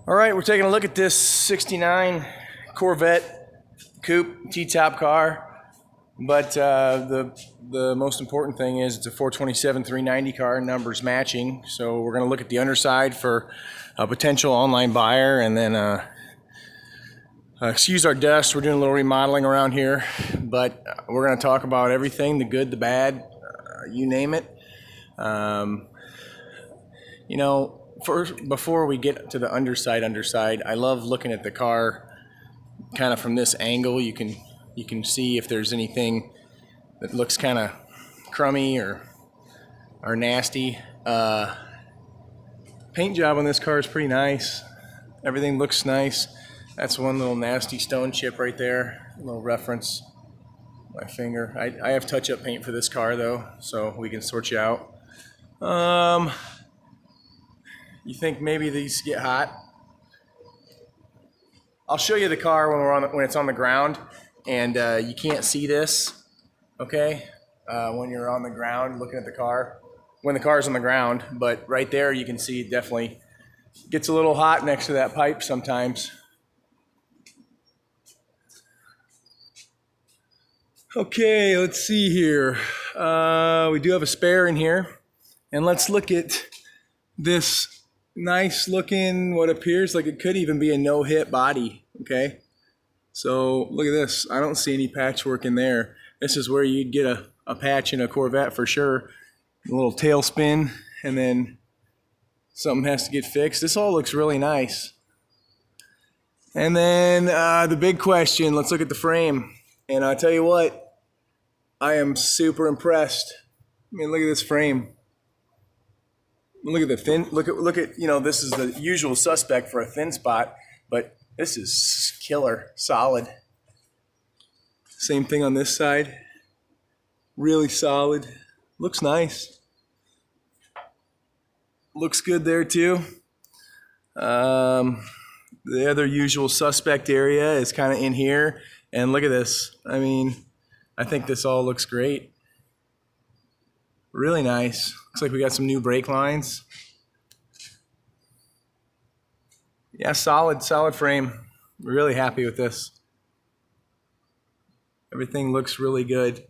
All right, we're taking a look at this 69 Corvette coupe T-top car. But the most important thing is it's a 427 390 car, numbers matching. So we're going to look at the underside for a potential online buyer, and then excuse our dust, we're doing a little remodeling around here, but we're going to talk about everything, the good, the bad, you name it. You know, first, before we get to the underside, I love looking at the car kind of from this angle. You can see if there's anything that looks kind of crummy or nasty. Paint job on this car is pretty nice. Everything looks nice. That's one little nasty stone chip right there. A little reference. My finger. I have touch-up paint for this car though, so we can sort you out. You think maybe these get hot? I'll show you the car when it's on the ground, and you can't see this, okay? When you're on the ground looking at the car, when the car's on the ground, but right there you can see it definitely gets a little hot next to that pipe sometimes. Okay, let's see here. We do have a spare in here, and let's look at this nice looking, what appears like it could even be a no-hit body, okay? So look at this. I don't see any patchwork in there. This is where you'd get a patch in a Corvette for sure. A little tail spin, and then something has to get fixed. This all looks really nice. And then the big question, let's look at the frame. And I'll tell you what, I am super impressed. I mean, look at this frame. Look at the thin, look at, you know, this is the usual suspect for a thin spot, but this is killer, solid. Same thing on this side. Really solid. Looks nice. Looks good there too. The other usual suspect area is kind of in here. And look at this. I mean, I think this all looks great. Really nice. Looks like we got some new brake lines. Yeah, solid frame. We're really happy with this. Everything looks really good.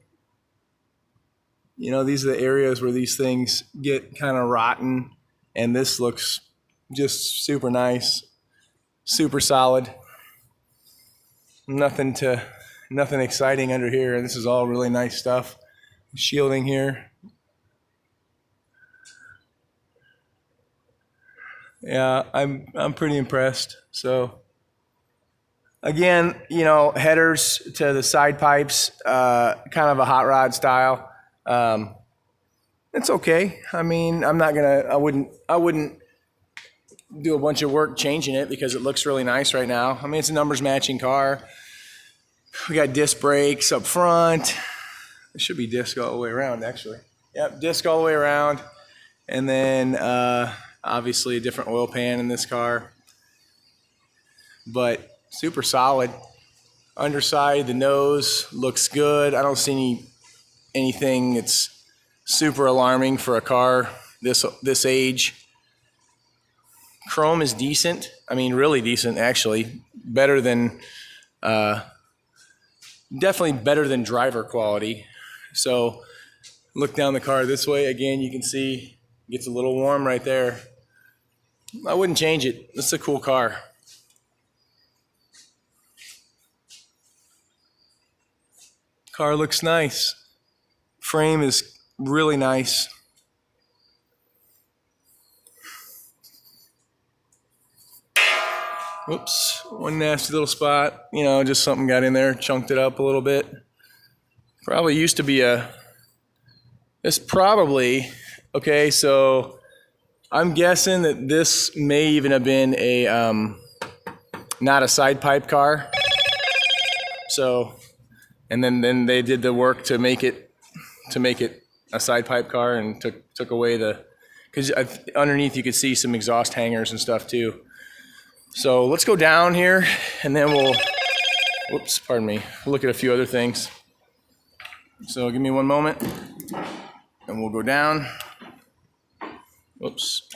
You know, these are the areas where these things get kind of rotten, and this looks just super nice, super solid. Nothing exciting under here. This is all really nice stuff. Shielding here. Yeah, I'm pretty impressed. So again, you know, headers to the side pipes, kind of a hot rod style. It's okay. I mean, I wouldn't do a bunch of work changing it because it looks really nice right now. I mean, it's a numbers matching car. We got disc brakes up front. It should be disc all the way around, actually. Yep, disc all the way around. And then obviously a different oil pan in this car. But super solid. Underside, the nose looks good. I don't see anything that's super alarming for a car this age. Chrome is decent. I mean, really decent, actually. Better than... definitely better than driver quality. So look down the car this way. Again, you can see it gets a little warm right there. I wouldn't change it. This is a cool car. Car looks nice. Frame is really nice. Whoops, one nasty little spot. You know, just something got in there, chunked it up a little bit. Probably used to be okay, so I'm guessing that this may even have been not a side pipe car. So, and then they did the work to make it a side pipe car and took away because underneath you could see some exhaust hangers and stuff too. So let's go down here, and then we'll look at a few other things. So give me one moment, and we'll go down. Whoops.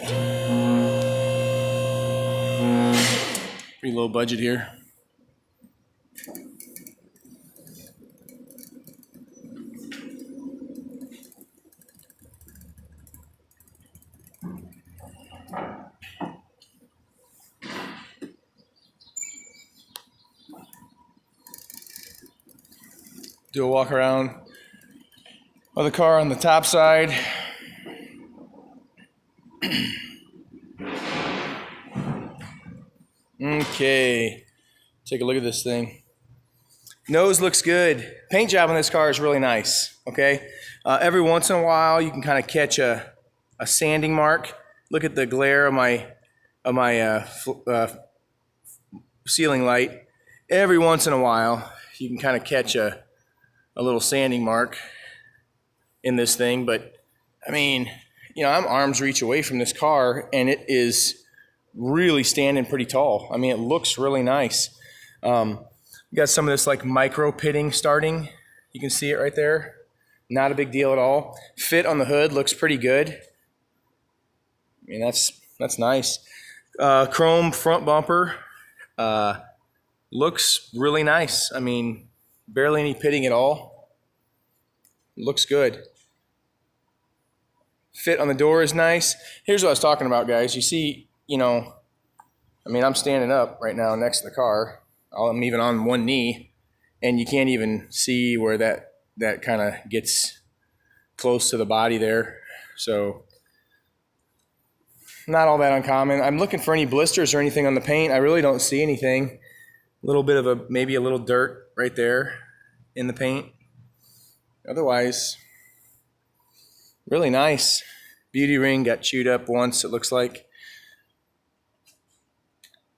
Pretty low budget here. Do a walk around of the car on the top side. Okay, take a look at this thing. Nose looks good. Paint job on this car is really nice, okay? Every once in a while, you can kind of catch a sanding mark. Look at the glare of my ceiling light. Every once in a while, you can kind of catch a little sanding mark in this thing, but I mean, you know, I'm arm's reach away from this car, and it is really standing pretty tall. I mean, it looks really nice. You got some of this like micro pitting starting. You can see it right there. Not a big deal at all. Fit on the hood looks pretty good. I mean, that's nice. Chrome front bumper looks really nice. I mean, barely any pitting at all. Looks good. Fit on the door is nice. Here's what I was talking about, guys. You see, you know, I mean, I'm standing up right now next to the car. I'm even on one knee, and you can't even see where that kind of gets close to the body there. So not all that uncommon. I'm looking for any blisters or anything on the paint. I really don't see anything. A little bit of maybe a little dirt right there in the paint. Otherwise, really nice. Beauty ring got chewed up once, it looks like.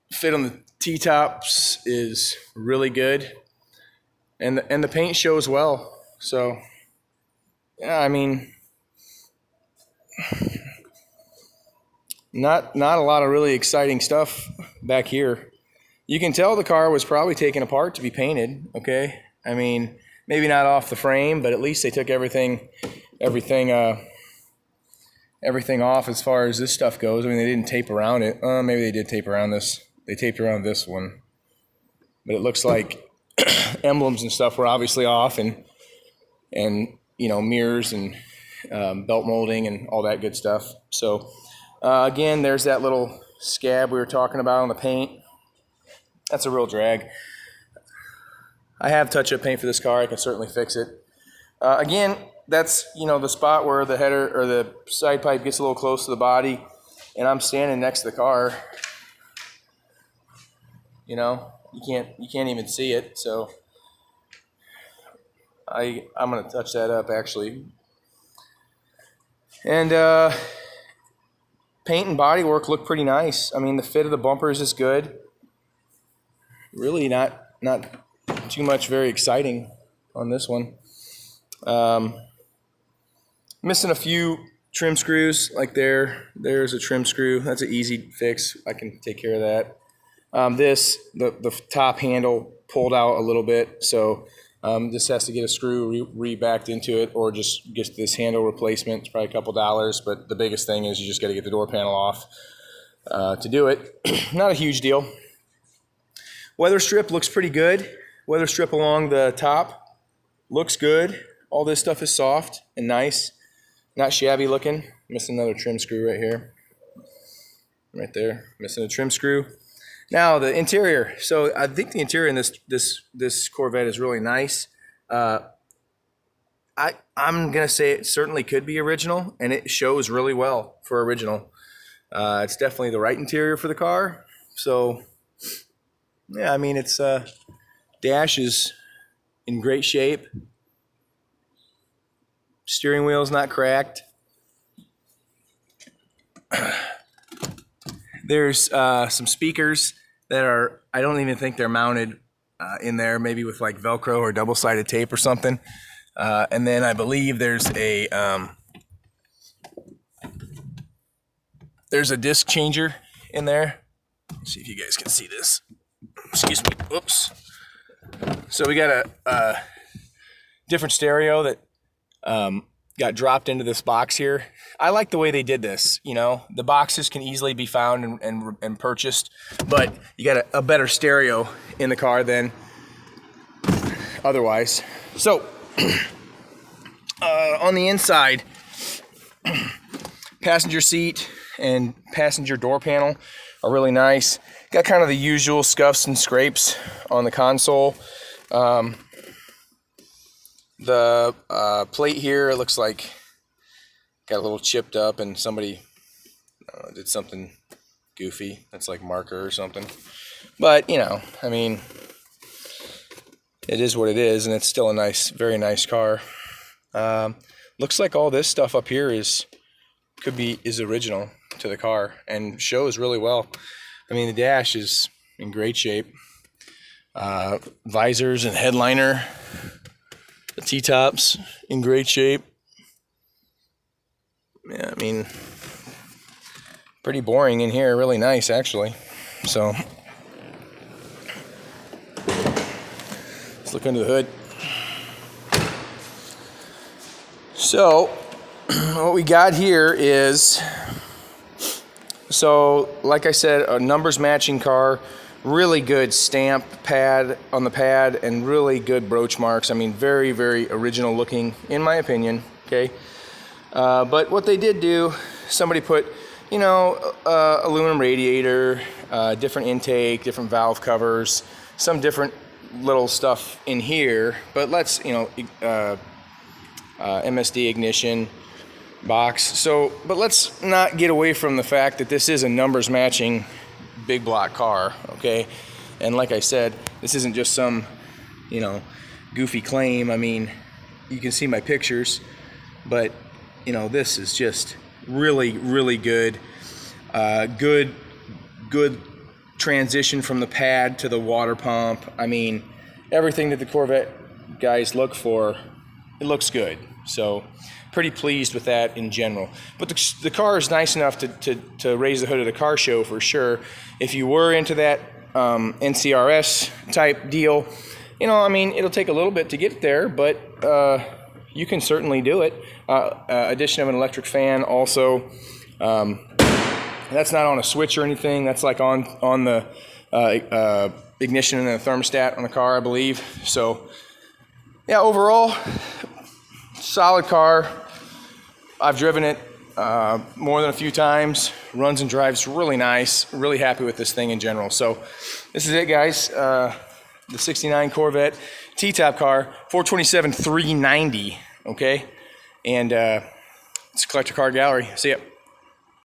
Fit on the T-tops is really good. And the paint shows well. So, yeah, I mean, not a lot of really exciting stuff back here. You can tell the car was probably taken apart to be painted, okay? I mean, maybe not off the frame, but at least they took everything off as far as this stuff goes. I mean, they didn't tape around it. Maybe they did tape around this. They taped around this one. But it looks like emblems and stuff were obviously off, and you know, mirrors and belt molding and all that good stuff. So again, there's that little scab we were talking about on the paint. That's a real drag. I have touch-up paint for this car. I can certainly fix it. Again, that's, you know, the spot where the header or the side pipe gets a little close to the body, and I'm standing next to the car. You know, you can't even see it. So I'm gonna touch that up actually. And paint and body work look pretty nice. I mean, the fit of the bumpers is good. Really not too much very exciting on this one. Missing a few trim screws, like there's a trim screw. That's an easy fix. I can take care of that. The top handle pulled out a little bit, so this has to get a screw re-backed into it, or just get this handle replacement. It's probably a couple dollars, but the biggest thing is you just got to get the door panel off to do it. Not a huge deal. Weather strip looks pretty good. Weather strip along the top looks good. All this stuff is soft and nice, not shabby looking. Missing another trim screw right here. Right there, missing a trim screw. Now the interior. So I think the interior in this Corvette is really nice. I'm gonna say it certainly could be original, and it shows really well for original. It's definitely the right interior for the car. So yeah, I mean, it's dash is in great shape. Steering wheel's not cracked. There's some speakers that are, I don't even think they're mounted in there, maybe with like Velcro or double-sided tape or something. And then I believe there's a disc changer in there. Let's see if you guys can see this. Excuse me. Oops. So we got a different stereo that got dropped into this box here. I like the way they did this. You know, the boxes can easily be found and purchased, but you got a better stereo in the car than otherwise. So on the inside, passenger seat and passenger door panel are really nice. Got kind of the usual scuffs and scrapes on the console. The plate here, it looks like got a little chipped up and somebody did something goofy. That's like marker or something. But, you know, I mean, it is what it is, and it's still a nice, very nice car. Looks like all this stuff up here is original to the car and shows really well. I mean, the dash is in great shape. Visors and headliner, the T-tops in great shape. Yeah, I mean, pretty boring in here. Really nice, actually. So let's look under the hood. So what we got here is, so like I said, a numbers matching car, really good stamp pad on the pad, and really good broach marks. I mean, very, very original looking, in my opinion, okay? But what they did do, somebody put, you know, aluminum radiator, different intake, different valve covers, some different little stuff in here, but let's, you know, MSD ignition box. So, but let's not get away from the fact that this is a numbers matching big block car, okay? And like I said, this isn't just some, you know, goofy claim. I mean, you can see my pictures, but you know, this is just really, really good. Good transition from the pad to the water pump. I mean, everything that the Corvette guys look for, it looks good. So pretty pleased with that in general. But the car is nice enough to raise the hood at a car show for sure. If you were into that NCRS type deal, you know, I mean, it'll take a little bit to get there, but you can certainly do it. Addition of an electric fan also. That's not on a switch or anything. That's like on the ignition and the thermostat on the car, I believe. So yeah, overall, solid car. I've driven it more than a few times. Runs and drives really nice. Really happy with this thing in general. So this is it, guys. The 69 Corvette T-top car, $427,390. Okay, and it's a collector car gallery. See ya.